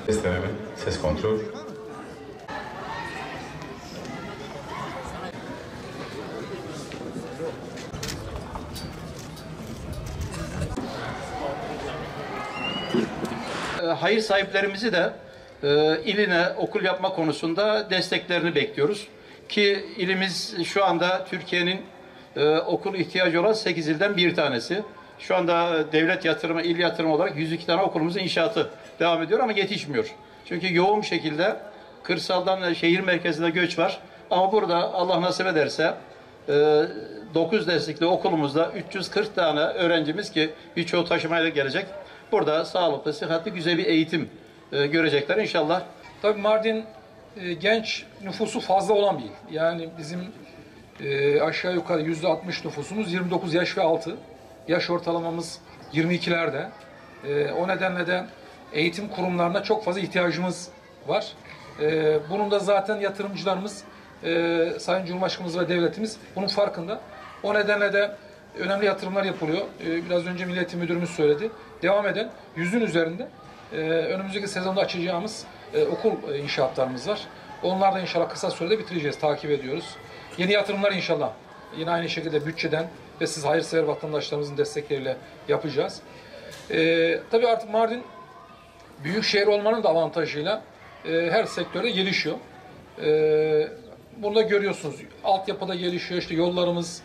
Ses deneme, ses kontrol. Hayır sahiplerimizi de iline okul yapma konusunda desteklerini bekliyoruz. Ki ilimiz şu anda Türkiye'nin okul ihtiyacı olan 8 ilden bir tanesi. Şu anda devlet yatırımı, il yatırımı olarak 102 tane okulumuzun inşaatı devam ediyor ama yetişmiyor. Çünkü yoğun bir şekilde kırsaldan şehir merkezine göç var. Ama burada Allah nasip ederse 9 destekli okulumuzda 340 tane öğrencimiz ki birçoğu taşımayla gelecek. Burada sağlıklı, sıhhatli, güzel bir eğitim görecekler inşallah. Tabii Mardin genç nüfusu fazla olan bir il. Yani bizim aşağı yukarı %60 nüfusumuz 29 yaş ve altı. Yaş ortalamamız 22'lerde. O nedenle de eğitim kurumlarına çok fazla ihtiyacımız var. Bunun da zaten yatırımcılarımız, Sayın Cumhurbaşkanımız ve devletimiz bunun farkında. O nedenle de önemli yatırımlar yapılıyor. Biraz önce Milli Eğitim Müdürümüz söyledi. Devam eden 100'ün üzerinde önümüzdeki sezonda açacağımız okul inşaatlarımız var. Onlar da inşallah kısa sürede bitireceğiz, takip ediyoruz. Yeni yatırımlar inşallah yine aynı şekilde bütçeden ve siz hayırsever vatandaşlarımızın destekleriyle yapacağız. Tabii artık Mardin büyük şehir olmanın da avantajıyla her sektörde gelişiyor. Bunu da görüyorsunuz. Altyapıda gelişiyor. İşte yollarımız,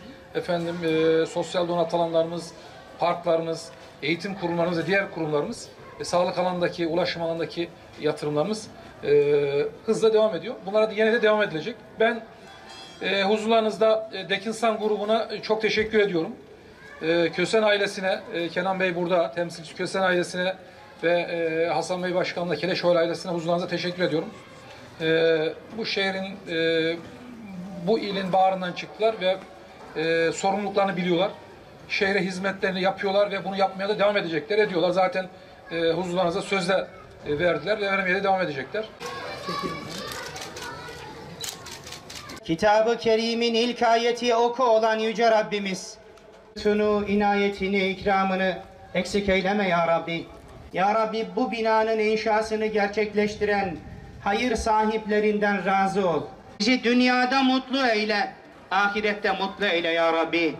sosyal donat alanlarımız, parklarımız, eğitim kurumlarımız ve diğer kurumlarımız, sağlık alanındaki, ulaşım alanındaki yatırımlarımız hızla devam ediyor. Bunlara da yine de devam edilecek. Ben huzurlarınızda Dekinsan grubuna çok teşekkür ediyorum. Kösen ailesine, Kenan Bey burada, temsilci Kösen ailesine ve Hasan Bey Başkan'la Keleşoğlu ailesine huzurlarınızda teşekkür ediyorum. Bu şehrin, bu ilin bağrından çıktılar ve sorumluluklarını biliyorlar. Şehre hizmetlerini yapıyorlar ve bunu yapmaya da devam edecekler, ediyorlar. Zaten huzurlarınıza sözle verdiler ve vermeye de devam edecekler. Kitab-ı Kerim'in ilk ayeti oku olan Yüce Rabbimiz, lütfunu, inayetini, ikramını eksik eyleme ya Rabbi. Ya Rabbi, bu binanın inşasını gerçekleştiren hayır sahiplerinden razı ol. Bizi dünyada mutlu eyle, ahirette mutlu eyle ya Rabbi.